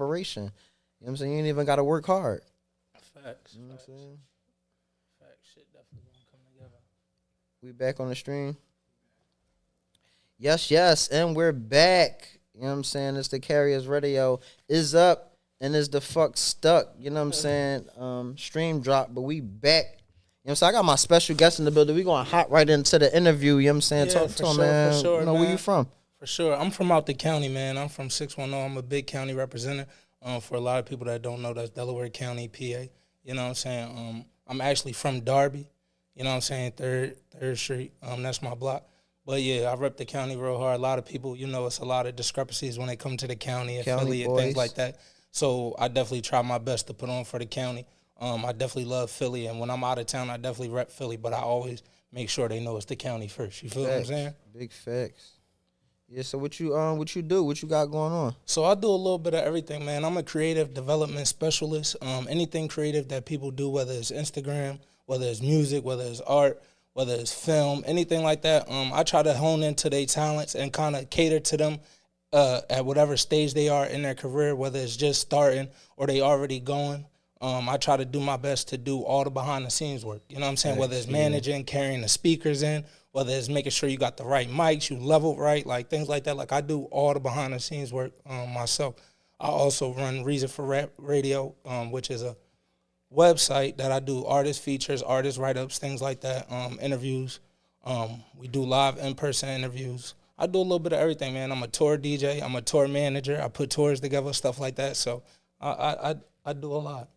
collaboration. You know what I'm saying? You ain't even got to work hard. Facts. You know what I'm saying? Facts. Shit definitely gonna come together. We back on the stream. Yes, and we're back. You know what I'm saying? It's the Carriers Radio. Izzup and is the fuck stuck. You know what I'm saying? Stream drop, but we back. You know what I'm saying? I got my special guest in the building. We going to hop right into the interview. You know what I'm saying? Yeah, Talk to him, man. For sure, you know, man. where you from? For sure. I'm from out the county, man. I'm from 610. I'm a big county representative. For a lot of people that don't know, that's Delaware County, PA. You know what I'm saying? I'm actually from Darby. You know what I'm saying? Third Street. That's my block. But yeah, I rep the county real hard. A lot of people, you know, it's a lot of discrepancies when they come to the county and Philly and things like that. So I definitely try my best to put on for the county. I definitely love Philly, and when I'm out of town, I definitely rep Philly. But I always make sure they know it's the county first. You feel what I'm saying? Big facts. Yeah. So what you do? What you got going on? So I do a little bit of everything, man. I'm a creative development specialist. Anything creative that people do, whether it's Instagram, whether it's music, whether it's art, whether it's film, anything like that, I try to hone into their talents and kind of cater to them at whatever stage they are in their career, whether it's just starting or they already going. I try to do my best to do all the behind-the-scenes work. You know what I'm saying? Whether it's managing, carrying the speakers in, whether it's making sure you got the right mics, you leveled right, like things like that. Like I do all the behind-the-scenes work myself. I also run Reason for Rap Radio, which is a website that I do artist features, artist write-ups, things like that, interviews. We do live in-person interviews. I do a little bit of everything, man. I'm a tour DJ. I'm a tour manager. I put tours together, stuff like that. So I do a lot.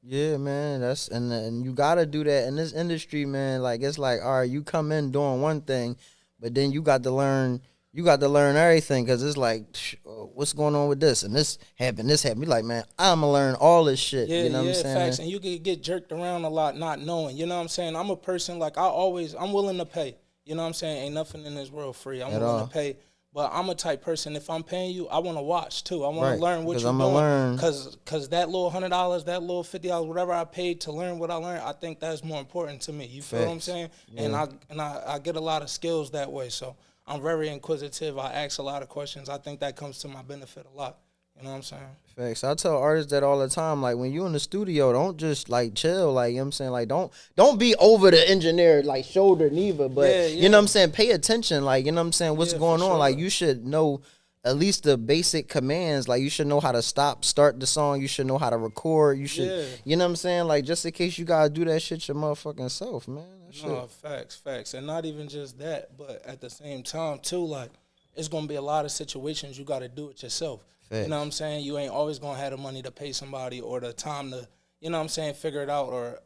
Yeah, man. And you gotta do that in this industry, man. Like it's like, all right, you come in doing one thing, but then you got to learn. You got to learn everything because it's like, what's going on with this? And this happened. You're like, man, I'm going to learn all this shit. Yeah, you know what I'm saying? Facts. And you can get jerked around a lot not knowing. You know what I'm saying? I'm a person, like, I'm willing to pay. You know what I'm saying? Ain't nothing in this world free. I'm willing to pay. But I'm a type person, if I'm paying you, I want to watch, too. I want to learn what you're doing. Because that little $100, that little $50, whatever I paid to learn what I learned, I think that's more important to me. You feel what I'm saying? Yeah. And I get a lot of skills that way, so I'm very inquisitive. I ask a lot of questions. I think that comes to my benefit a lot. You know what I'm saying? Facts. I tell artists that all the time. Like, when you in the studio, don't just, like, chill. Like, you know what I'm saying? Like, don't be over the engineer, like, shoulder neither. But, you know what I'm saying? Pay attention. Like, you know what I'm saying? What's going on? Sure. Like, you should know at least the basic commands. Like, you should know how to start the song. You should know how to record. You should, you know what I'm saying? Like, just in case you got to do that shit your motherfucking self, man. No, facts. And not even just that, but at the same time, too, like, it's going to be a lot of situations you got to do it yourself. Facts. You know what I'm saying? You ain't always going to have the money to pay somebody or the time to, you know what I'm saying, figure it out or,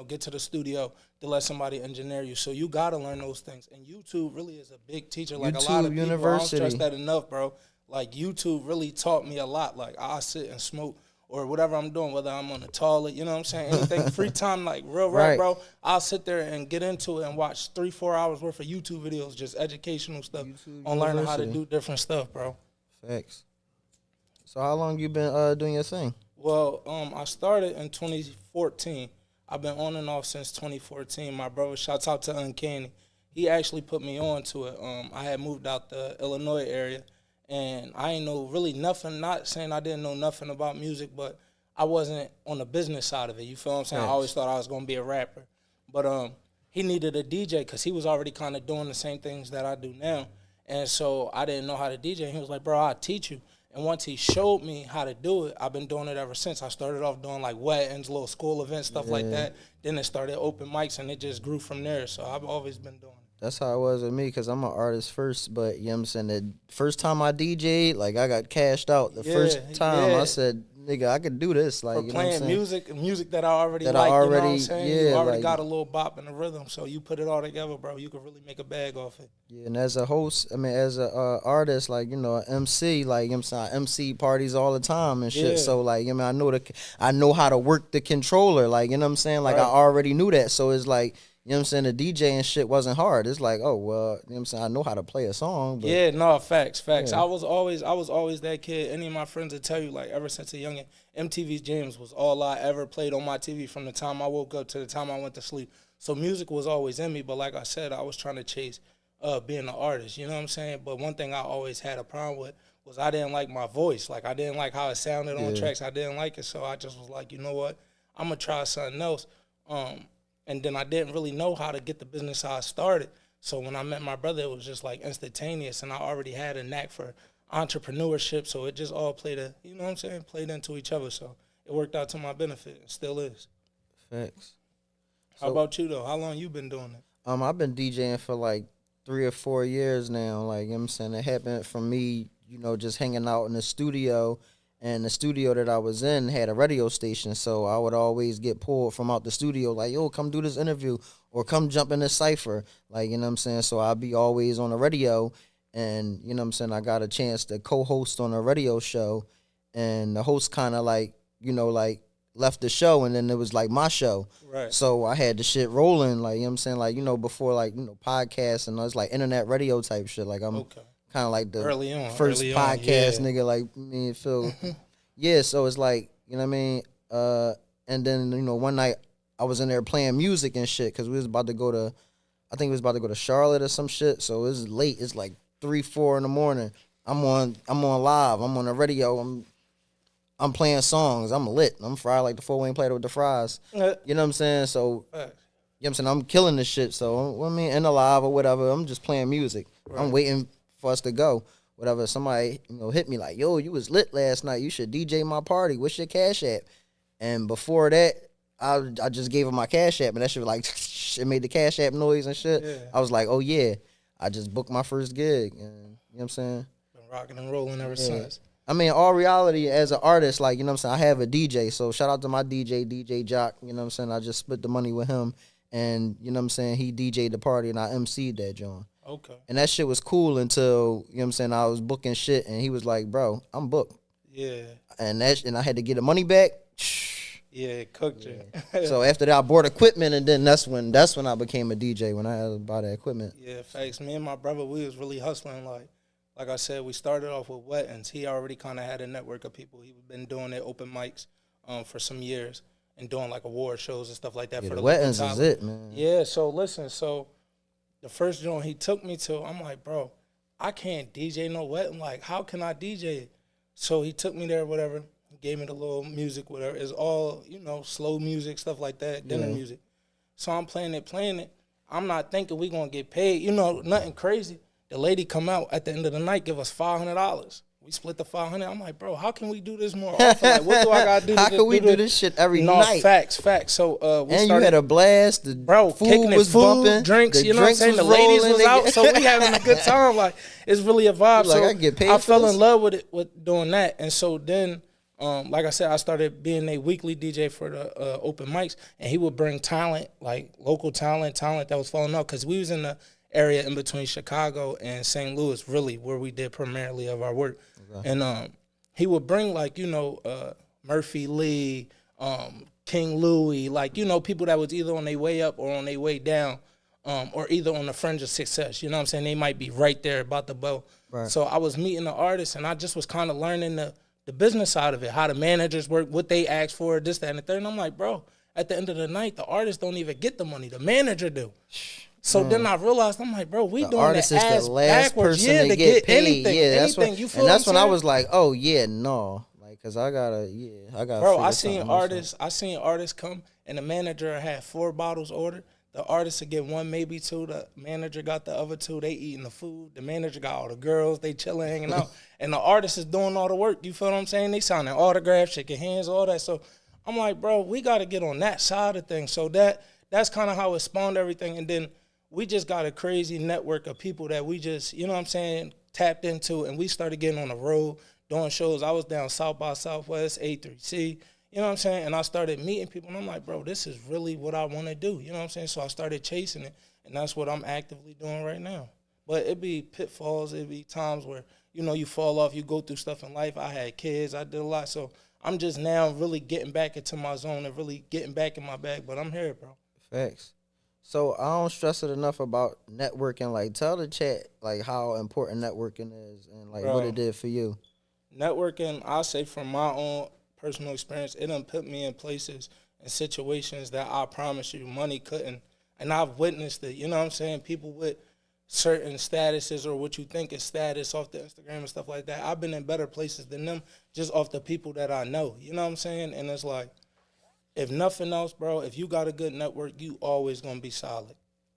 get to the studio to let somebody engineer you. So you got to learn those things. And YouTube really is a big teacher. Like, YouTube, a lot of people, University. I don't stress that enough, bro. Like, YouTube really taught me a lot. Like, I sit and smoke or whatever I'm doing, whether I'm on the toilet, you know what I'm saying? Anything, free time, like real rap, bro. I'll sit there and get into it and watch 3-4 hours worth of YouTube videos, just educational stuff on learning how to do different stuff, bro. Facts. So how long you been doing your thing? Well, I started in 2014. I've been on and off since 2014. My brother, shouts out to Uncanny. He actually put me on to it. I had moved out the Illinois area. And I ain't know really nothing, not saying I didn't know nothing about music, but I wasn't on the business side of it. You feel what I'm saying? Nice. I always thought I was going to be a rapper. But he needed a DJ because he was already kind of doing the same things that I do now. And so I didn't know how to DJ. And he was like, bro, I'll teach you. And once he showed me how to do it, I've been doing it ever since. I started off doing like weddings, little school events, stuff like that. Then it started open mics, and it just grew from there. So I've always been doing it. That's how it was with me, because I'm an artist first, but, you know what I'm saying, the first time I DJ'd, like, I got cashed out. The first time I said, nigga, I could do this. Like, for you playing know what I'm saying? music that I already like, you know what I'm saying? You already got a little bop in the rhythm, so you put it all together, bro, you could really make a bag off it. Yeah, and as a host, as a artist, like, you know, an MC, like, you know what I'm saying, I MC parties all the time and shit, so, like, you know, I know how to work the controller, like, you know what I'm saying? Like, I already knew that, so it's like, you know what I'm saying, the DJ and shit wasn't hard. It's like, oh, well, you know what I'm saying, I know how to play a song. But yeah, no, facts. Yeah. I was always that kid. Any of my friends would tell you, like, ever since a youngin', MTV's Jams was all I ever played on my TV from the time I woke up to the time I went to sleep. So music was always in me, but like I said, I was trying to chase being an artist, you know what I'm saying? But one thing I always had a problem with was I didn't like my voice. Like, I didn't like how it sounded on tracks. I didn't like it. So I just was like, you know what? I'm going to try something else. And then I didn't really know how to get the business how I started. So when I met my brother, it was just like instantaneous. And I already had a knack for entrepreneurship. So it just all played into each other. So it worked out to my benefit. It still is. Facts. How about you, though? How long you been doing it? I've been DJing for like 3 or 4 years now. Like, you know what I'm saying? It happened from me, just hanging out in the studio. And the studio that I was in had a radio station, so I would always get pulled from out the studio, like, yo, come do this interview or come jump in this cypher. Like, you know what I'm saying? So I'd be always on the radio, and, you know what I'm saying, I got a chance to co-host on a radio show, and the host kind of like, left the show, and then it was like my show. Right. So I had the shit rolling, like, you know what I'm saying? Like, before, like, podcasts and it's like internet radio type shit. Like, I'm kind of like the first podcast nigga, like me and Phil. Yeah, so it's like, you know what I mean? And then, one night I was in there playing music and shit because we was about to go to, I think we was about to go to Charlotte or some shit. So it was late. It's like 3, 4 in the morning. I'm on live. I'm on the radio. I'm playing songs. I'm lit. I'm fried like the Fort Wayne platter with the fries. You know what I'm saying? So, you know what I'm saying? I'm killing this shit. So, I mean, in the live or whatever, I'm just playing music. Right. I'm waiting for us to go. Whatever, somebody, hit me like, yo, you was lit last night. You should DJ my party. What's your Cash App? And before that, I just gave him my Cash App, and that shit was like, it made the Cash App noise and shit. Yeah. I was like, oh, yeah. I just booked my first gig. And, you know what I'm saying? Been rocking and rolling ever since. I mean, all reality, as an artist, like, you know what I'm saying, I have a DJ. So shout out to my DJ Jock. You know what I'm saying? I just split the money with him. And, you know what I'm saying, he DJ'd the party, and I MC'd that joint. Okay. And that shit was cool until, you know what I'm saying, I was booking shit, and he was like, bro, I'm booked. Yeah. And I had to get the money back. Yeah, it cooked you. So after that, I bought equipment, and then that's when I became a DJ, when I had to buy the equipment. Yeah, facts. Me and my brother, we was really hustling. Like I said, we started off with Wettins. He already kind of had a network of people. He been doing their open mics for some years and doing like award shows and stuff like that. Yeah, for the Wettins is it, man. Yeah, so listen, the first joint he took me to, I'm like, bro, I can't DJ no Wettin. Like, how can I DJ it? So he took me there, whatever. He gave me the little music, whatever. It's all, slow music, stuff like that, dinner music. So I'm playing it. I'm not thinking we going to get paid, nothing crazy. The lady come out at the end of the night, give us $500. We split the $500. I'm like, bro, how can we do this more often? Like, what do I gotta do? How can we do this shit every night? Facts. So we started, you had a blast. The food was bumping. Drinks. You know what I'm saying? The ladies was out, so we having a good time. Like, it's really a vibe. Like, so I get paid I fell in love with it, with doing that. And so then, like I said, I started being a weekly DJ for the open mics, and he would bring talent, like local talent that was falling out, because we was in the area in between Chicago and St. Louis, really, where we did primarily of our work. Okay. And he would bring, like, Murphy Lee, King Louie, like, people that was either on their way up or on their way down, or either on the fringe of success. You know what I'm saying? They might be right there about the boat. Right. So I was meeting the artists, and I just was kind of learning the business side of it, how the managers work, what they ask for, this, that, and the third. And I'm like, bro, at the end of the night, the artists don't even get the money. The manager do. So then I realized, I'm like, bro, we doing artist that is the last backwards, person to get paid. Anything, that's anything. When, you feel and that's what I'm when saying? I was like, oh yeah, no, like, cause I gotta. Bro, I seen artists come, and the manager had 4 bottles ordered. The artist would get 1, maybe 2. The manager got the other 2. They eating the food. The manager got all the girls. They chilling, hanging out, and the artist is doing all the work. You feel what I'm saying? They signing autographs, shaking hands, all that. So I'm like, bro, we got to get on that side of things. So that's kind of how it spawned everything, and then we just got a crazy network of people that we just, you know what I'm saying, tapped into, and we started getting on the road, doing shows. I was down South by Southwest, A3C, you know what I'm saying, and I started meeting people, and I'm like, bro, this is really what I want to do, you know what I'm saying? So I started chasing it, and that's what I'm actively doing right now. But it be pitfalls, it be times where, you fall off, you go through stuff in life. I had kids, I did a lot, so I'm just now really getting back into my zone and really getting back in my bag, but I'm here, bro. Facts. So I don't stress it enough about networking. Like, tell the chat, like, how important networking is and, like, what it did for you. Networking, I say from my own personal experience, it done put me in places and situations that I promise you money couldn't. And I've witnessed it, you know what I'm saying? People with certain statuses or what you think is status off the Instagram and stuff like that. I've been in better places than them just off the people that I know. You know what I'm saying? And it's like, if nothing else, bro, if you got a good network, you always gonna be solid.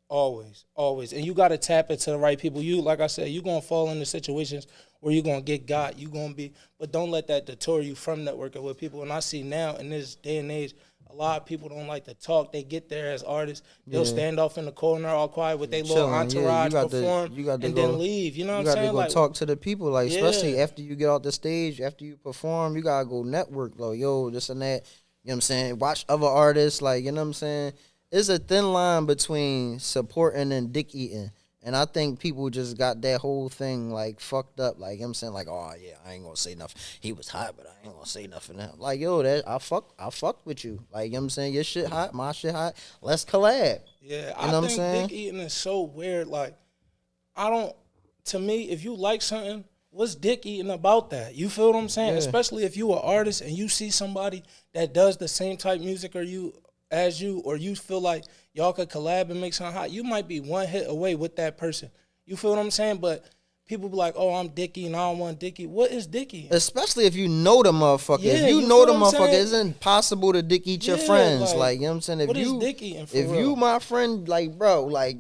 Always, always. And you gotta tap into the right people. You, like I said, you gonna fall into situations where you gonna get got. You gonna be, but don't let that deter you from networking with people. And I see now in this day and age, a lot of people don't like to talk. They get there as artists. They'll stand off in the corner all quiet with their little entourage, perform, and then leave. You know what I'm saying? You got to go talk to the people, like, especially after you get off the stage, after you perform, you got to go network, like, yo, this and that. You know what I'm saying? Watch other artists, like, you know what I'm saying? It's a thin line between supporting and dick eating. And I think people just got that whole thing, like, fucked up. Like, you know what I'm saying? Like, oh, yeah, I ain't going to say nothing. He was hot, but I ain't going to say nothing to him. Like, yo, I fuck with you. Like, you know what I'm saying? Your shit hot, my shit hot. Let's collab. Yeah, you know I think dick eating is so weird. Like, to me, if you like something, what's dick eating about that? You feel what I'm saying? Yeah. Especially if you an artist and you see somebody that does the same type music or you feel like y'all could collab and make something hot, you might be one hit away with that person. You feel what I'm saying? But people be like, oh, I'm dicky and I don't want dicky. What is dicky? Especially if you know the motherfucker. Yeah, if you know the motherfucker, it's impossible to dick eat your friends. Like, you know what I'm saying? If what you, is dick eating for if real? you my friend, like, bro, like,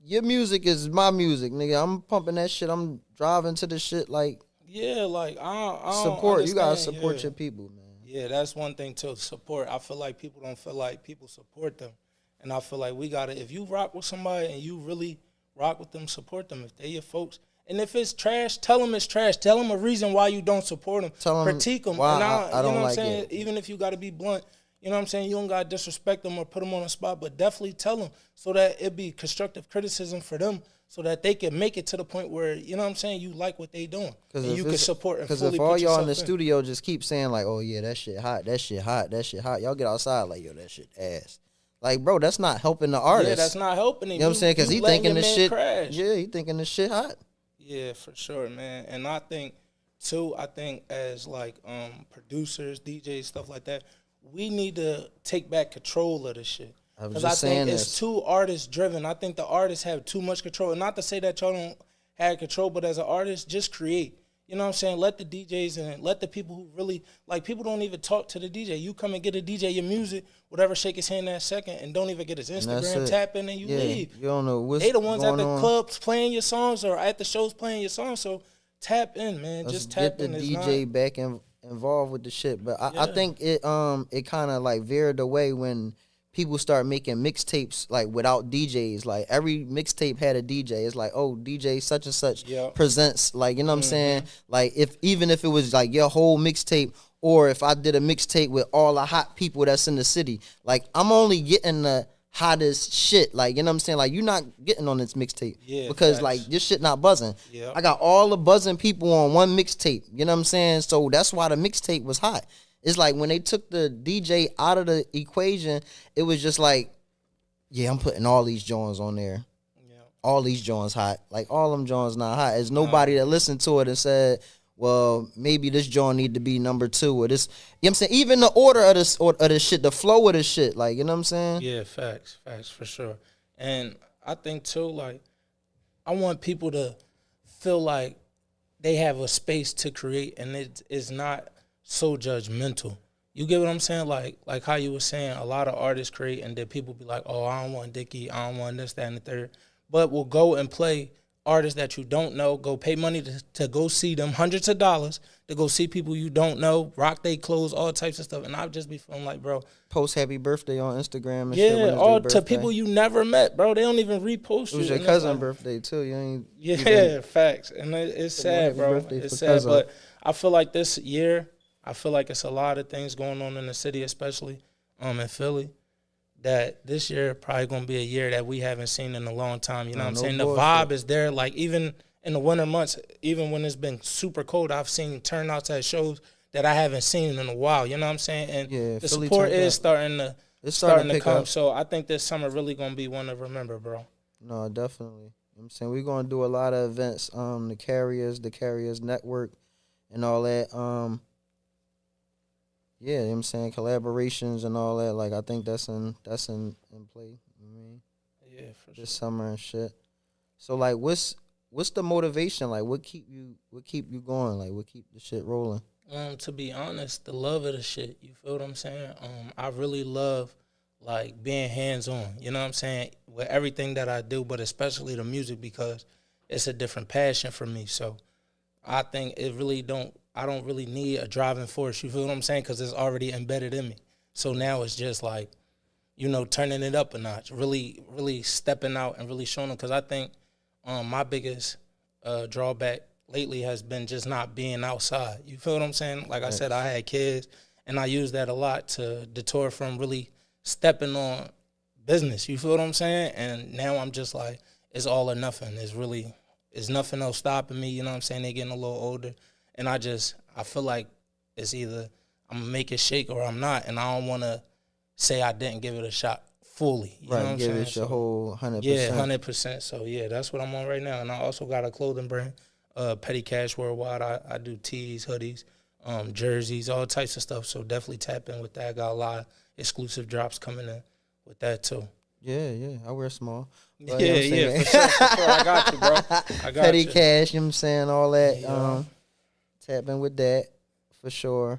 your music is my music, nigga. I'm pumping that shit. I'm driving to the shit, like. Yeah, like, I don't support. understand. You gotta support your people, man. Yeah, that's one thing too. Support. I feel like people don't feel like people support them, and I feel like we gotta. If you rock with somebody and you really rock with them, support them. If they your folks, and if it's trash, tell them it's trash. Tell them a reason why you don't support them. Tell them critique them. why and I don't you know what like I'm saying? it. Even if you gotta be blunt, you know what I'm saying. You don't gotta disrespect them or put them on the spot, but definitely tell them so that it be constructive criticism for them, so that they can make it to the point where, you know what I'm saying, you like what they doing. And you can support and fully put yourself in. Because if all y'all in the studio just keep saying, like, oh, yeah, that shit hot, that shit hot, that shit hot, y'all get outside like, yo, that shit ass. Like, bro, that's not helping the artist. Yeah, that's not helping him. You know what I'm saying? Because he thinking this shit. Crash. Yeah, he thinking this shit hot. Yeah, for sure, man. And I think, too, as, like, producers, DJs, stuff like that, we need to take back control of this shit. Because I think it's too artist driven. I think the artists have too much control. And not to say that y'all don't have control, but as an artist, just create. You know what I'm saying? Let the DJs and let the people who really, like, people don't even talk to the DJ. You come and get a DJ your music, whatever, shake his hand that second, and don't even get his Instagram, tap in, and you leave. You don't know what's they the ones at the on. clubs playing your songs or at the shows playing your songs. So tap in, man. Let's just tap in. Get the DJ back involved with the shit. But I think it kind of like veered away when people start making mixtapes like without DJs. Like every mixtape had a DJ. It's like, oh, DJ such and such presents, like, you know what I'm saying? Like even if it was like your whole mixtape, or if I did a mixtape with all the hot people that's in the city, like I'm only getting the hottest shit. Like, you know what I'm saying? Like, you're not getting on this mixtape because like this shit not buzzing. I got all the buzzing people on one mixtape. You know what I'm saying? So that's why the mixtape was hot. It's like when they took the DJ out of the equation, it was just like, yeah, I'm putting all these joints on there. Yeah. All these joints hot. Like, all them joints not hot. There's nobody that listened to it and said, well, maybe this joint need to be number 2 or this. You know what I'm saying? Even the order of this shit, the flow of the shit. Like, you know what I'm saying? Yeah, facts for sure. And I think too, like, I want people to feel like they have a space to create and it is not so judgmental. You get what I'm saying? Like how you were saying, a lot of artists create and then people be like, oh, I don't want Dickie, I don't want this, that, and the third. But we'll go and play artists that you don't know, go pay money to go see them, hundreds of dollars, to go see people you don't know, rock they clothes, all types of stuff. And I'll just be feeling like, bro. Post happy birthday on Instagram and shit. Yeah, all to people you never met, bro. They don't even repost you. It was your cousin's birthday, too. You ain't even, facts. And it's sad, bro. It's sad, but I feel like this year, I feel like it's a lot of things going on in the city, especially in Philly, that this year probably going to be a year that we haven't seen in a long time. You know what I'm saying? The vibe is there. Like, even in the winter months, even when it's been super cold, I've seen turnouts at shows that I haven't seen in a while. You know what I'm saying? And the support is starting to come. So I think this summer really going to be one to remember, bro. No, definitely. You know what I'm saying? We're going to do a lot of events, the Carriers Network and all that. Yeah, you know what I'm saying, collaborations and all that. Like, I think that's in play. You know what I mean? Yeah, for this summer and shit. So like, what's the motivation? Like, what keep you going? Like, what keep the shit rolling? To be honest, the love of the shit. You feel what I'm saying? I really love like being hands on. You know what I'm saying? With everything that I do, but especially the music because it's a different passion for me. So I think I don't really need a driving force. You feel what I'm saying? Because it's already embedded in me. So now it's just like, turning it up a notch, really, really stepping out and really showing them. Because I think my biggest drawback lately has been just not being outside. You feel what I'm saying? Like I said, I had kids, and I used that a lot to detour from really stepping on business. You feel what I'm saying? And now I'm just like, it's all or nothing. It's nothing else stopping me. You know what I'm saying? They're getting a little older, and I feel like it's either I'm gonna make it shake or I'm not, and I don't want to say I didn't give it a shot fully. You know what I'm give saying? It your whole 100%. Yeah, 100%. So yeah, that's what I'm on right now, and I also got a clothing brand. Petty Cash Worldwide. I do tees, hoodies, jerseys, all types of stuff. So definitely tap in with that. I got a lot of exclusive drops coming in with that too. Yeah, I wear small. But, for sure. I got you, bro. Petty Cash, you know what I'm saying? All that. Yeah. Tap in with that for sure.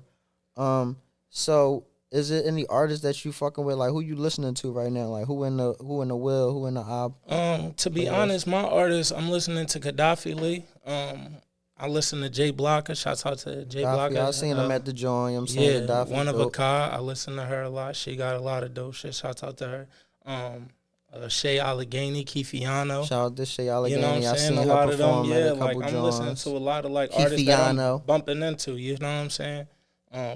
So is it any artists that you fucking with? Like, who you listening to right now? Like, who in the wheel? Who in the album? To be honest, my artist, I'm listening to Gaddafi Lee. I listen to Jay Blocker. Shouts out to Jay Blocker. I seen him at the joint. You know what I'm saying? Yeah, One of a Kind. I listen to her a lot. She got a lot of dope shit. Shouts out to her. Shay Allegheny, Keefiano. Shout out to Shay Allegheny. You know what I'm saying? A lot of them, yeah. Like I'm listening to a lot of like artists that I'm bumping into. You know what I'm saying?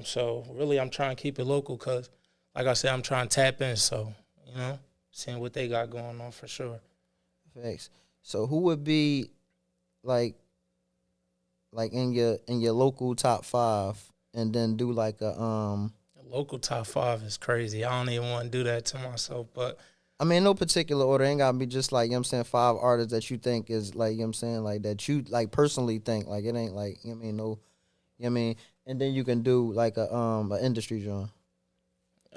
So really, I'm trying to keep it local because, like I said, I'm trying to tap in. So seeing what they got going on for sure. Thanks. So who would be like in your local top 5, and then do like a local top 5 is crazy. I don't even want to do that to myself, but I mean, no particular order. Ain't gotta be just like, you know what I'm saying, 5 artists that you think is like, you know what I'm saying, like that you like personally think, like it ain't like, you know what I mean, no, you know what I mean, and then you can do like a industry genre.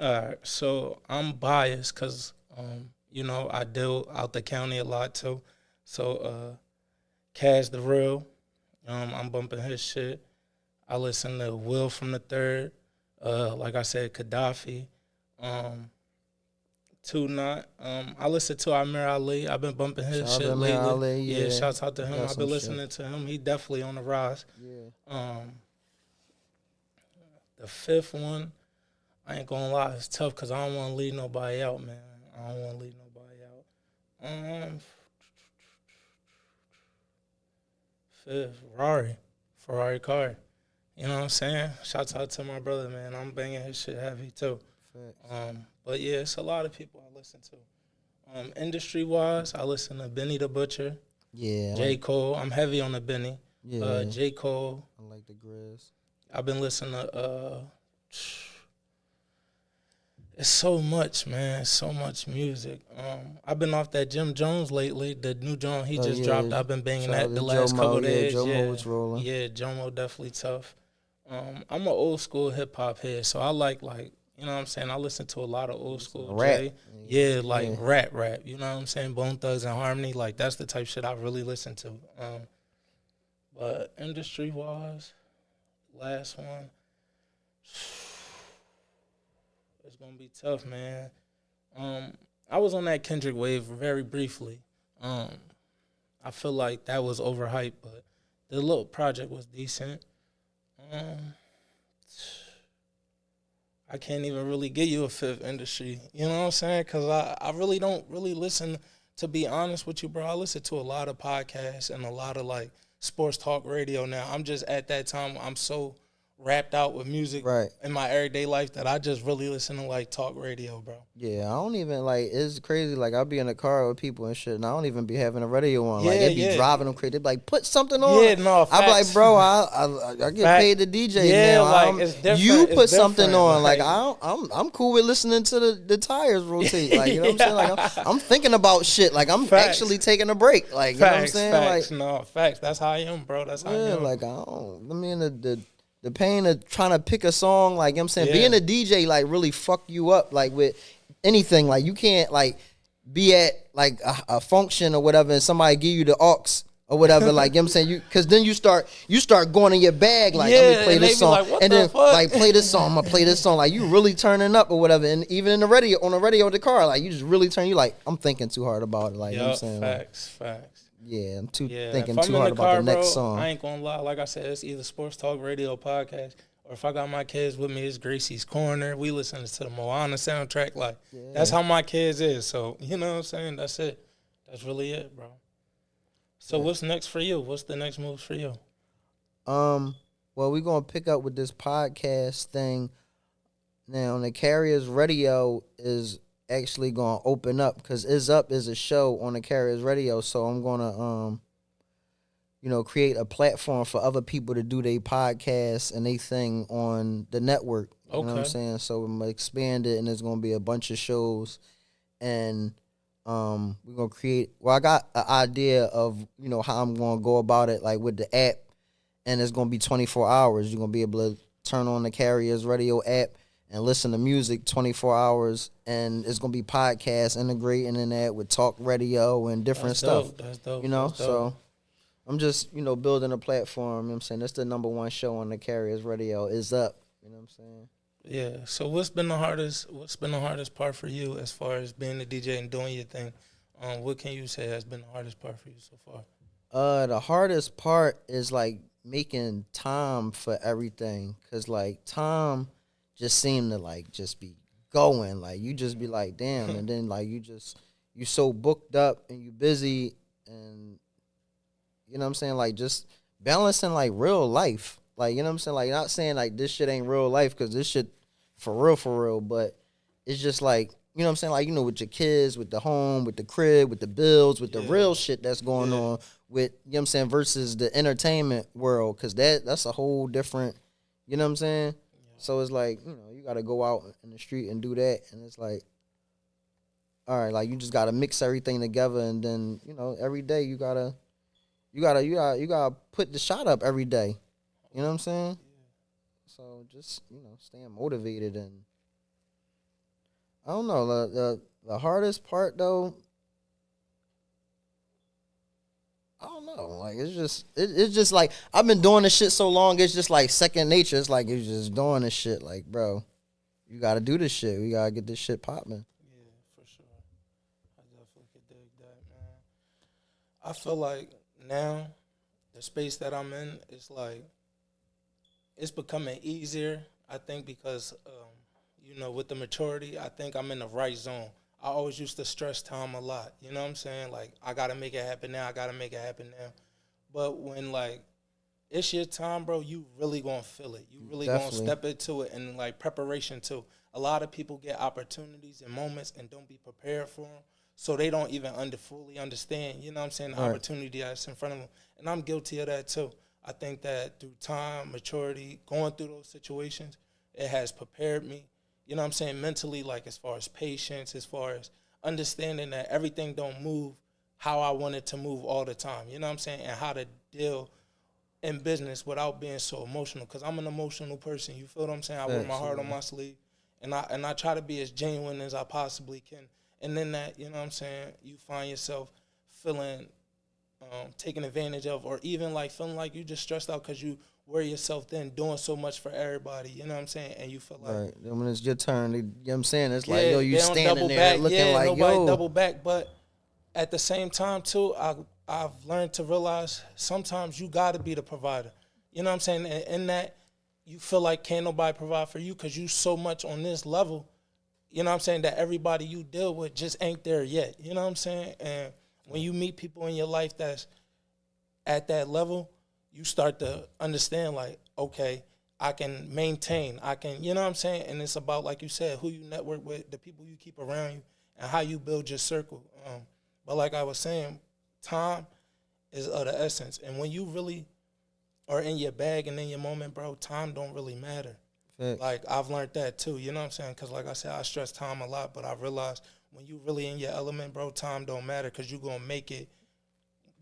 Alright, so I'm biased because I deal out the county a lot too. So Cash the Real, I'm bumping his shit. I listen to Will from the Third, like I said, Gaddafi, Two Not. I listen to Amir Ali. I've been bumping his shit lately. Ali, yeah, shouts out to him. I've been listening to him. He definitely on the rise. Yeah. The 5th one, I ain't gonna lie, it's tough because I don't want to leave nobody out, man. I don't want to leave nobody out. 5th, Ferrari car. You know what I'm saying? Shouts out to my brother, man. I'm banging his shit heavy too. But yeah, it's a lot of people I listen to. Industry-wise, I listen to Benny the Butcher. Yeah. J. Cole. I'm heavy on the Benny. Yeah. J. Cole. I like the Grizz. I've been listening to it's so much, man. So much music. I've been off that Jim Jones lately. The new joint he just dropped. I've been banging that the last couple days. Jomo was rolling. Yeah, Jomo definitely tough. I'm an old school hip hop head, so I like you know what I'm saying? I listen to a lot of old school rap. Yeah, like rap. You know what I'm saying? Bone Thugs and Harmony. Like that's the type of shit I really listen to. But industry wise, last one. It's gonna be tough, man. I was on that Kendrick wave very briefly. I feel like that was overhyped, but the little project was decent. I can't even really give you a 5th industry. You know what I'm saying? Because I really don't really listen, to be honest with you, bro. I listen to a lot of podcasts and a lot of, like, sports talk radio now. I'm just at that time, I'm so wrapped out with music in my everyday life that I just really listen to, like, talk radio, bro. Yeah, I don't even, like, it's crazy. Like, I'll be in the car with people and shit, and I don't even be having a radio on. Like, they be driving them crazy. They be like, put something on. Yeah, no, facts. I be like, bro, I get paid to DJ now. Like, it's different. You put something on. Like, I'm cool with listening to the tires rotate. Like, you know what I'm saying? Like, I'm thinking about shit. Like, I'm actually taking a break. Like, you know what I'm saying? Facts, like, no, facts. That's how I am, bro. That's how I am. Like, I mean, the pain of trying to pick a song, like, you know what I'm saying, being a DJ, like, really fuck you up, like, with anything. Like, you can't, like, be at like a function or whatever, and somebody give you the aux or whatever, like, you know what I'm saying, you, because then you start going in your bag, like, let me play this song, like, and then fuck? like play this song, I'm gonna play this song, like, you really turning up or whatever, and even in the radio, on the radio of the car, like, you just really turn, you like, I'm thinking too hard about it, like, you know what I'm saying, facts. Yeah, I'm thinking if I'm too hard about the next bro, song. I ain't gonna lie, like I said, it's either sports talk, radio, podcast, or if I got my kids with me, it's Gracie's Corner. We listen to the Moana soundtrack, like, that's how my kids is, so, you know what I'm saying, that's it. That's really it, bro. So what's next for you? What's the next moves for you? Well, we're gonna pick up with this podcast thing. Now, the Carriers Radio is actually gonna open up because Izzup is a show on the Carriers Radio. So I'm gonna create a platform for other people to do their podcasts and they thing on the network. You know what I'm saying? So I'm gonna expand it, and there's gonna be a bunch of shows, and we're gonna create. Well, I got an idea of how I'm gonna go about it, like with the app, and it's gonna be 24 hours. You're gonna be able to turn on the Carriers Radio app and listen to music 24 hours, and it's gonna be podcasts integrating in that with talk radio and different stuff. That's dope. So I'm just building a platform. You know what I'm saying, that's the #1 show on the Carriers Radio, Izzup. You know what I'm saying? Yeah. So what's been the hardest part for you as far as being a DJ and doing your thing? What can you say has been the hardest part for you so far? The hardest part is like making time for everything, cause like time just seemed to like just be going. Like you just be like, damn, and then like you so booked up and you busy, and you know what I'm saying, like just balancing like real life. Like, you know what I'm saying? Like, not saying like this shit ain't real life, because this shit for real, but it's just like, you know what I'm saying? Like, with your kids, with the home, with the crib, with the bills, with the real shit that's going on with, you know what I'm saying, versus the entertainment world, because that's a whole different, you know what I'm saying? Yeah. So it's like, you got to go out in the street and do that, and it's like, all right, like you just got to mix everything together, and then, every day you got to put the shot up every day. You know what I'm saying? Yeah. So just, staying motivated, and I don't know, the hardest part though, I don't know. Like it's just like I've been doing this shit so long, it's just like second nature. It's like you're just doing this shit. Like, bro, you gotta do this shit. We gotta get this shit popping. Yeah, for sure. I definitely could dig that, man. I feel like now the space that I'm in is like, it's becoming easier, I think, because, with the maturity, I think I'm in the right zone. I always used to stress time a lot. You know what I'm saying? Like, I got to make it happen now. But when, like, it's your time, bro, you really going to feel it. You really going to step into it, and, like, preparation, too. A lot of people get opportunities and moments and don't be prepared for them, so they don't even fully understand, you know what I'm saying, the opportunity that's in front of them. And I'm guilty of that, too. I think that through time, maturity, going through those situations, it has prepared me, you know what I'm saying, mentally, like as far as patience, as far as understanding that everything don't move how I want it to move all the time, you know what I'm saying, and how to deal in business without being so emotional, because I'm an emotional person, you feel what I'm saying? I wear my heart on my sleeve, and I try to be as genuine as I possibly can. And then that, you know what I'm saying, you find yourself feeling taken advantage of, or even like feeling like you just stressed out because you wear yourself thin doing so much for everybody, you know what I'm saying, and you feel like, right, then when it's your turn, you know what I'm saying, it's like, yo, you standing there back, looking like, nobody yo, double back. But at the same time too, I've learned to realize sometimes you got to be the provider, you know what I'm saying, and in that you feel like can't nobody provide for you because you so much on this level, you know what I'm saying, that everybody you deal with just ain't there yet, you know what I'm saying. And when you meet people in your life that's at that level, you start to understand, like, okay, I can maintain, you know what I'm saying? And it's about, like you said, who you network with, the people you keep around you, and how you build your circle. But like I was saying, time is of the essence. And when you really are in your bag and in your moment, bro, time don't really matter. Thanks. Like, I've learned that too, you know what I'm saying? Because like I said, I stress time a lot, but I realized when you really in your element, bro, time don't matter, because you're going to make it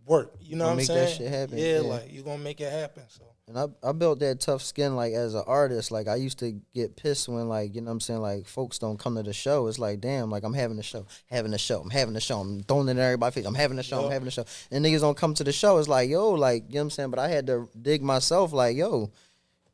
work. You know what I'm make saying? that shit happen. Yeah, like you gonna make it happen. So. And I built that tough skin like as an artist. Like I used to get pissed when like, you know what I'm saying, like folks don't come to the show. It's like, damn, like I'm having a show, I'm throwing it in everybody's face. I'm having a show, I'm having a show. And niggas don't come to the show. It's like, yo, like, you know what I'm saying? But I had to dig myself like, yo,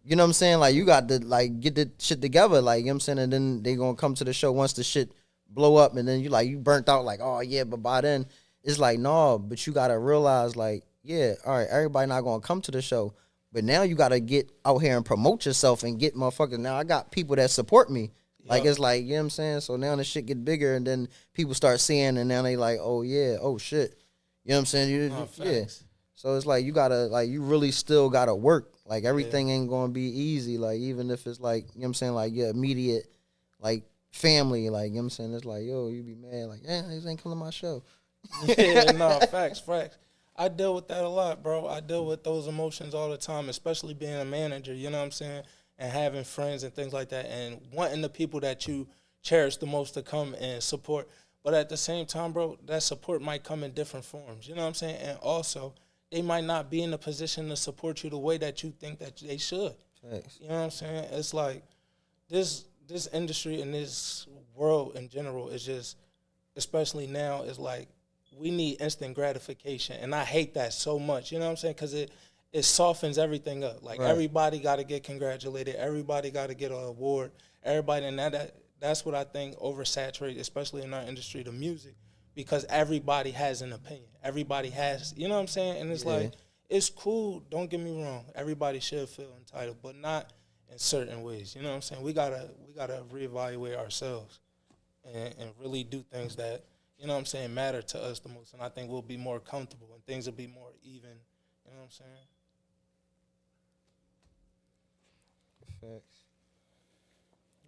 you know what I'm saying? Like you got to like get the shit together. Like, you know what I'm saying? And then they gonna come to the show once the shit blow up and then you burnt out like, oh yeah, but by then it's like, no, but you gotta realize like, yeah, all right, everybody not gonna come to the show. But now you got to get out here and promote yourself and get motherfuckers. Now I got people that support me. Like, it's like, you know what I'm saying? So now the shit get bigger and then people start seeing and now they like, oh, yeah, oh, shit. You know what I'm saying? Yeah. So it's like you got to, like, you really still got to work. Like, everything ain't going to be easy. Like, even if it's like, you know what I'm saying? Like, your immediate, like, family. Like, you know what I'm saying? It's like, yo, you be mad. Like, yeah, these ain't coming to my show. Yeah, no, facts. I deal with that a lot, bro. I deal with those emotions all the time, especially being a manager, you know what I'm saying? And having friends and things like that and wanting the people that you cherish the most to come and support. But at the same time, bro, that support might come in different forms, you know what I'm saying? And also, they might not be in a position to support you the way that you think that they should. Thanks. You know what I'm saying? It's like this industry and this world in general is just, especially now, is like, we need instant gratification, and I hate that so much. You know what I'm saying? Because it softens everything up. Like everybody got to get congratulated. Everybody got to get an award. Everybody, and that's what I think oversaturated, especially in our industry, the music, because everybody has an opinion. Everybody has, you know what I'm saying? And it's like, it's cool. Don't get me wrong. Everybody should feel entitled, but not in certain ways. You know what I'm saying? We gotta reevaluate ourselves and really do things that, you know what I'm saying, matter to us the most. And I think we'll be more comfortable and things will be more even. You know what I'm saying? Facts.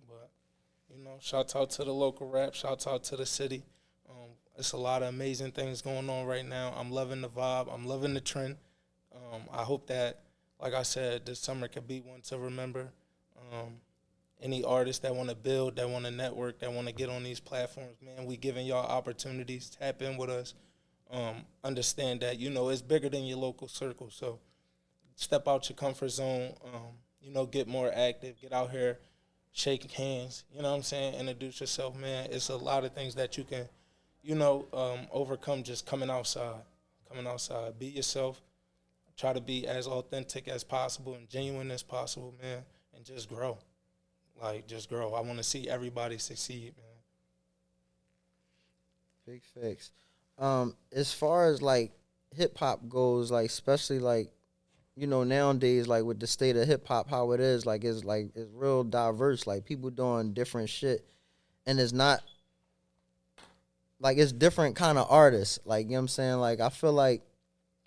But, you know, shout out to the local rap. Shout out to the city. It's a lot of amazing things going on right now. I'm loving the vibe. I'm loving the trend. I hope that, like I said, this summer could be one to remember. Any artists that want to build, that want to network, that want to get on these platforms, man, we giving y'all opportunities. Tap in with us. Understand that, you know, it's bigger than your local circle. So step out your comfort zone, you know, get more active, get out here, shake hands, you know what I'm saying, introduce yourself, man. It's a lot of things that you can, you know, overcome just coming outside. Be yourself. Try to be as authentic as possible and genuine as possible, man, and just grow. Like, just grow. I want to see everybody succeed, man. Big facts. As far as, like, hip-hop goes, like, especially, like, you know, nowadays, like, with the state of hip-hop, how it is, like, it's real diverse. Like, people doing different shit. And it's not, like, it's different kind of artists. Like, you know what I'm saying? Like, I feel like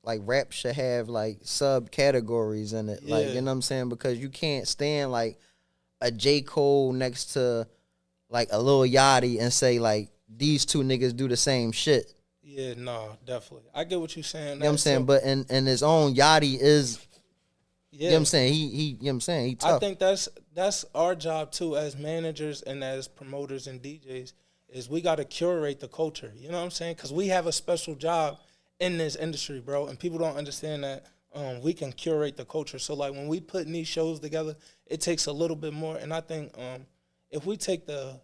rap should have, like, subcategories in it. Like, you know what I'm saying? Because you can't stand, like, a J. Cole next to, like, a Lil Yachty and say, like, these two niggas do the same shit. Yeah, no, definitely. I get what you're saying. You know what I'm saying? But in his own, Yachty is, you know what I'm saying? He you know what I'm saying? He tough. I think that's our job, too, as managers and as promoters and DJs, is we got to curate the culture. You know what I'm saying? Because we have a special job in this industry, bro, and people don't understand that. We can curate the culture. So, like, when we put these shows together, it takes a little bit more. And I think if we take the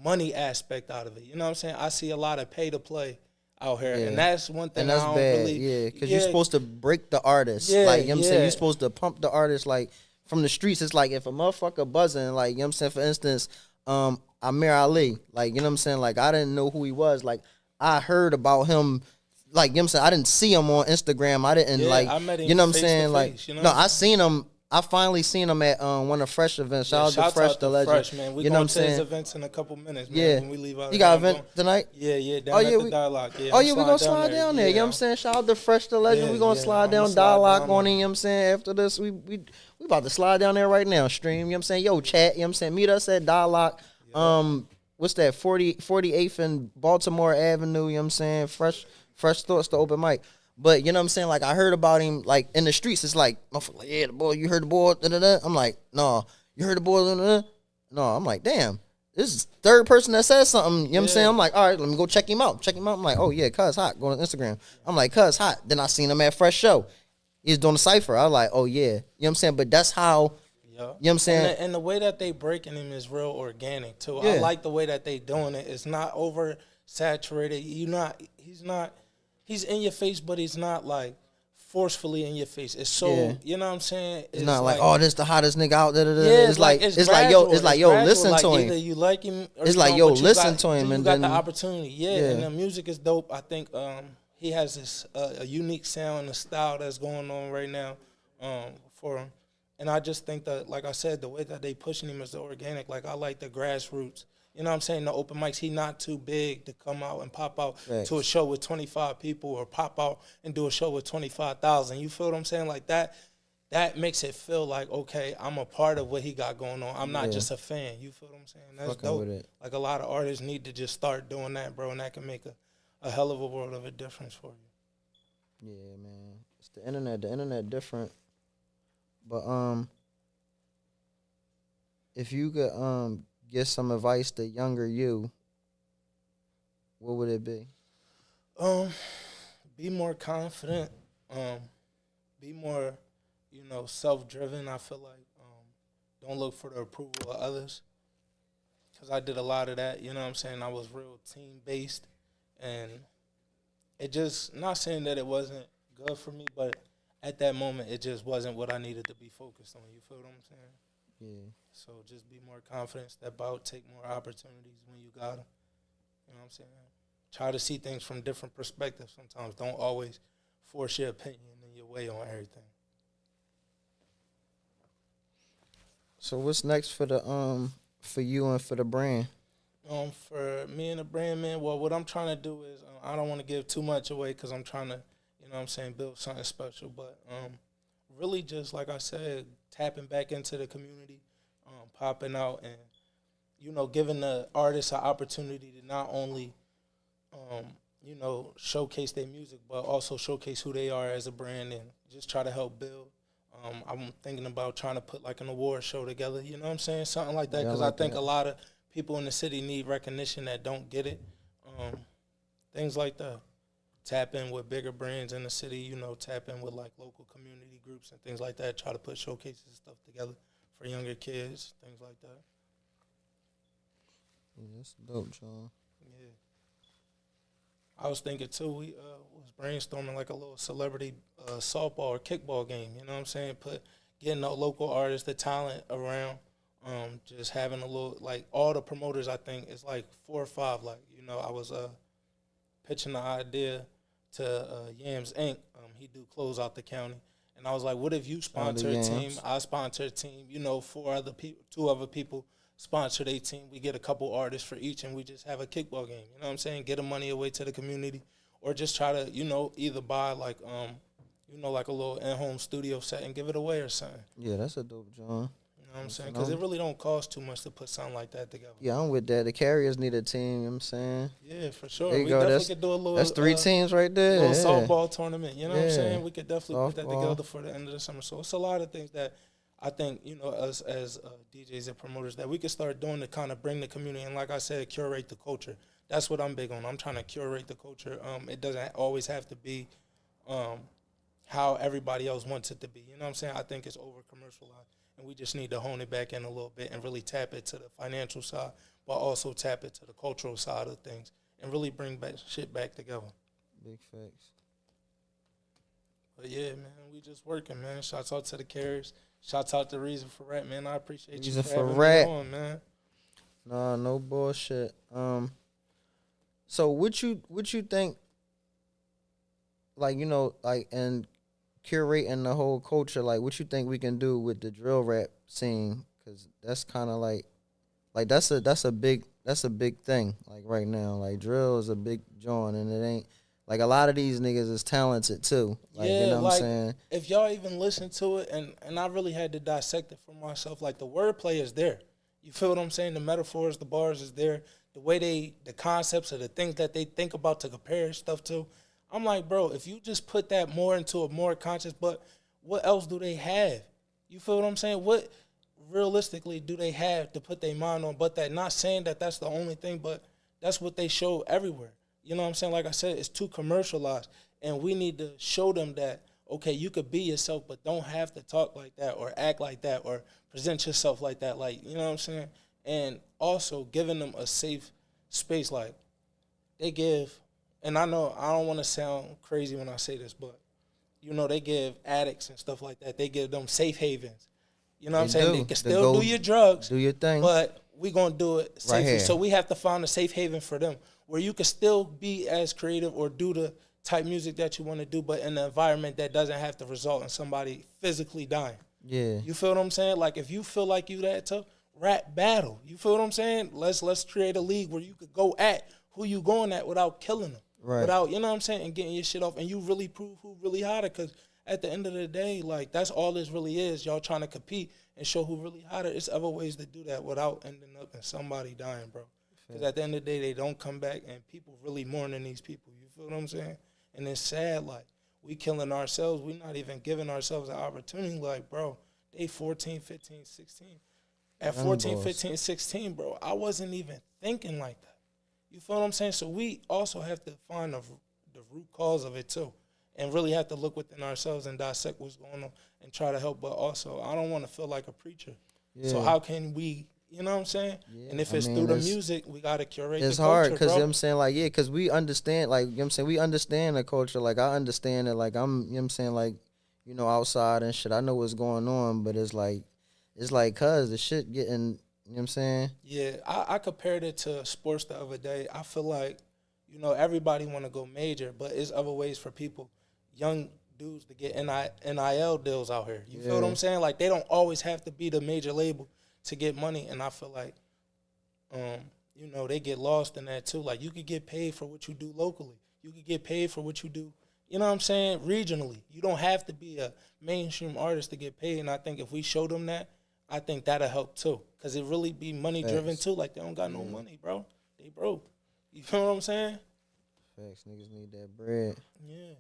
money aspect out of it, you know what I'm saying? I see a lot of pay to play out here. Yeah. And that's one thing I don't bad. really. Yeah, because you're supposed to break the artist. Like, you know what I'm saying? You're supposed to pump the artist, like, from the streets. It's like if a motherfucker buzzing, like, you know what I'm saying? For instance, Amir Ali, like, you know what I'm saying? Like, I didn't know who he was. Like, I heard about him. Like, you know what I'm saying? I didn't see him on Instagram. I didn't, like, I met him, you know what I'm saying? Like, face, you know? No, I seen him. I finally seen him at one of the Fresh events. Shout out to Fresh, the legend. Fresh, man. We going to his events in a couple minutes, man, when we leave out. You got an event tonight? Yeah, down at the Dialogue. Yeah, we're going to slide down there. You know what I'm saying? Shout out to Fresh, the legend. We're going to slide down Dialogue on him, you know what I'm saying? After this, we about to slide down there right now, stream, you know what I'm saying? Yo, chat, you know what I'm saying? Meet us at Dialogue. What's that, 48th and Baltimore Avenue, you know what I'm saying? Fresh Thoughts, the open mic. But, you know what I'm saying? Like, I heard about him, like, in the streets. It's like, yeah, the boy, you heard the boy, da-da-da. I'm like, no. You heard the boy, da-da-da? No, I'm like, damn. this is third person that says something. You know what I'm saying? I'm like, all right, let me go check him out. I'm like, oh yeah, cuz hot. Go on Instagram. I'm like, cuz hot. Then I seen him at Fresh Show. He was doing the cypher. I was like, oh yeah. You know what I'm saying? But that's how. You know what I'm saying? And the way that they breaking him is real organic too. Yeah. I like the way that they doing it. It's not over saturated. He's in your face, but he's not like forcefully in your face. It's so you know what I'm saying? It's not like, oh, this the hottest nigga out there. Yeah, it's like yo, listen like to him. Either you like him or it's you like don't, yo, but listen to him, you and got then the opportunity. And the music is dope. I think he has this a unique sound and a style that's going on right now for him. And I just think that, like I said, the way that they pushing him is the organic. Like, I like the grassroots. You know what I'm saying? The open mics, he not too big to come out and pop out to a show with 25 people or pop out and do a show with 25,000. You feel what I'm saying? Like, that makes it feel like, okay, I'm a part of what he got going on. I'm not just a fan. You feel what I'm saying? That's dope. Like, a lot of artists need to just start doing that, bro, and that can make a hell of a world of a difference for you. Yeah, man. It's the internet. The internet different. But if you could give some advice to younger you, what would it be? Be more confident. Be more, self-driven. I feel like don't look for the approval of others, because I did a lot of that. You know what I'm saying? I was real team-based, and it just, not saying that it wasn't good for me, but at that moment, it just wasn't what I needed to be focused on. You feel what I'm saying? Yeah. So just be more confident, step out, take more opportunities when you got them. You know what I'm saying? Try to see things from different perspectives sometimes. Don't always force your opinion and your way on everything. So what's next for the for you and for the brand? For me and the brand, man, well, what I'm trying to do is I don't want to give too much away because I'm trying to, build something special. But really just, like I said, tapping back into the community, popping out and, giving the artists an opportunity to not only, showcase their music, but also showcase who they are as a brand and just try to help build. I'm thinking about trying to put like an award show together, you know what I'm saying? Something like that, because I think a lot of people in the city need recognition that don't get it. Things like that. Tap in with bigger brands in the city, tap in with like local community groups and things like that. Try to put showcases and stuff together for younger kids, things like that. Yeah, that's dope, John. Yeah. I was thinking too, we was brainstorming like a little celebrity softball or kickball game, you know what I'm saying? Getting a local artist, the talent around, just having a little, like all the promoters, I think, it's like 4 or 5, like, I was pitching the idea to Yams Inc. He do close out the county. And I was like, what if you sponsor a team, I sponsor a team, 4 other people, 2 other people sponsor their team. We get a couple artists for each, and we just have a kickball game. You know what I'm saying? Get the money away to the community, or just try to, either buy like, like a little in-home studio set and give it away or something. Yeah, that's a dope, John. You know what I'm saying? Because it really don't cost too much to put something like that together. Yeah, I'm with that. The Carriers need a team, you know what I'm saying? Yeah, for sure. There you we go. definitely could do a little. That's 3 teams right there. A little softball tournament. You know what I'm saying? We could definitely put that Softball. together for the end of the summer. So it's a lot of things that I think, us as DJs and promoters, that we could start doing to kind of bring the community, and like I said, curate the culture. That's what I'm big on. I'm trying to curate the culture. It doesn't always have to be how everybody else wants it to be. You know what I'm saying? I think it's over-commercialized, and we just need to hone it back in a little bit and really tap it to the financial side, but also tap it to the cultural side of things and really bring shit back together. Big facts. But yeah, man, we just working, man. Shouts out to the Carriers. Shouts out to Reason for Rap, man. I appreciate you for having me on, man. Nah, no bullshit. So what you think, like, and curating the whole culture, like, what you think we can do with the drill rap scene? Because that's kind of like that's a big thing, like, right now. Like, drill is a big joint, and it ain't, like, a lot of these niggas is talented too. Like, yeah, you know what I'm saying? If y'all even listen to it, and I really had to dissect it for myself, like, the wordplay is there. You feel what I'm saying? The metaphors, the bars is there. The way the concepts of the things that they think about to compare stuff to. I'm like, bro, if you just put that more into a more conscious, but what else do they have? You feel what I'm saying? realistically do they have to put their mind on? But that, not saying that that's the only thing, but that's what they show everywhere. You know what I'm saying? Like I said, it's too commercialized. And we need to show them that, okay, you could be yourself, but don't have to talk like that or act like that or present yourself like that. Like, you know what I'm saying? And also giving them a safe space. Like, they give, and I know I don't want to sound crazy when I say this, but, you know, they give addicts and stuff like that. They give them safe havens. You know what I'm saying? They can still do your drugs. Do your thing. But we going to do it safely. Right, so we have to find a safe haven for them where you can still be as creative or do the type music that you want to do, but in an environment that doesn't have to result in somebody physically dying. Yeah. You feel what I'm saying? Like, if you feel like you that tough, rap battle. You feel what I'm saying? Let's create a league where you could go at who you going at without killing them. Right. Without, you know what I'm saying, and getting your shit off, and you really prove who really hotter, because at the end of the day, like, that's all this really is. Y'all trying to compete and show who really hotter. It's other ways to do that without ending up in somebody dying, bro. Because at the end of the day, they don't come back, and people really mourning these people. You feel what I'm saying? And it's sad, like, we killing ourselves. We not even giving ourselves an opportunity. Like, bro, they 14, 15, 16. At 14, 15, 16, bro, I wasn't even thinking like that. You feel what I'm saying? So we also have to find the root cause of it, too, and really have to look within ourselves and dissect what's going on and try to help. But also, I don't want to feel like a preacher. Yeah. So how can we, you know what I'm saying? Yeah. And if it's through the music, we got to curate the culture, it's hard because, you know what I'm saying, like, yeah, because we understand, like, you know what I'm saying, we understand the culture. Like, I understand it. Like, I'm, you know what I'm saying, like, you know, outside and shit, I know what's going on, but it's like, cuz the shit getting, you know what I'm saying? Yeah, I compared it to sports the other day. I feel like, you know, everybody want to go major, but it's other ways for people, young dudes, to get NIL deals out here. You feel what I'm saying? Like, they don't always have to be the major label to get money, and I feel like, you know, they get lost in that too. Like, you could get paid for what you do locally. You could get paid for what you do, you know what I'm saying, regionally. You don't have to be a mainstream artist to get paid, and I think if we show them that, I think that'll help too, because it really be money-driven too. Like, they don't got no money, bro. They broke. You feel what I'm saying? Facts, niggas need that bread. Yeah.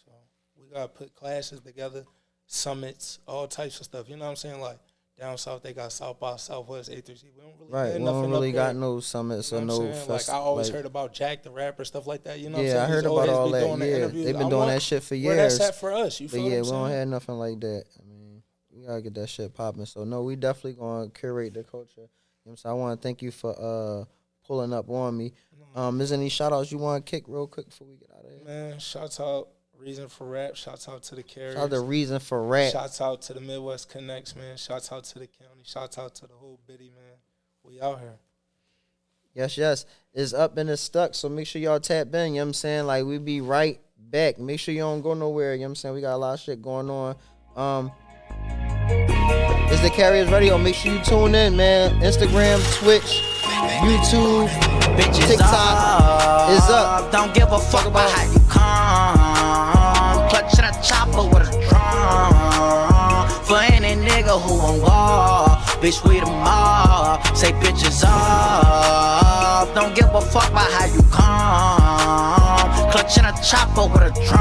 So we got to put classes together, summits, all types of stuff. You know what I'm saying? Like, down south, they got South by Southwest, A3C. We don't really we don't really got no summits or no like, I always heard about Jack the Rapper, stuff like that. You know what I'm saying? Yeah, I heard about all that. Yeah, they've been doing that shit for years. Where that's at for us, you feel what I'm saying? But yeah, we don't have nothing like that. I mean, we got to get that shit popping. So, no, we definitely going to curate the culture. You know what I'm saying? I want to thank you for pulling up on me. Is there any shout-outs you want to kick real quick before we get out of here? Man, shouts out Reason for Rap. Shouts out to the Carriers. Shout out to Reason for Rap. Shouts out to the Midwest Connects, man. Shouts out to the county. Shouts out to the whole bitty, man. We out here. Yes. It's up and it's stuck, so make sure y'all tap in, you know what I'm saying? Like, we be right back. Make sure you don't go nowhere, you know what I'm saying? We got a lot of shit going on. It's the Carriers Radio. Make sure you tune in, man. Instagram, Twitch, YouTube, TikTok is up. Don't give a fuck about how you come. Clutching a chopper with a drum. For any nigga who on war, bitch, we the mob. Say bitches up. Don't give a fuck about how you come. Clutching a chopper with a drum.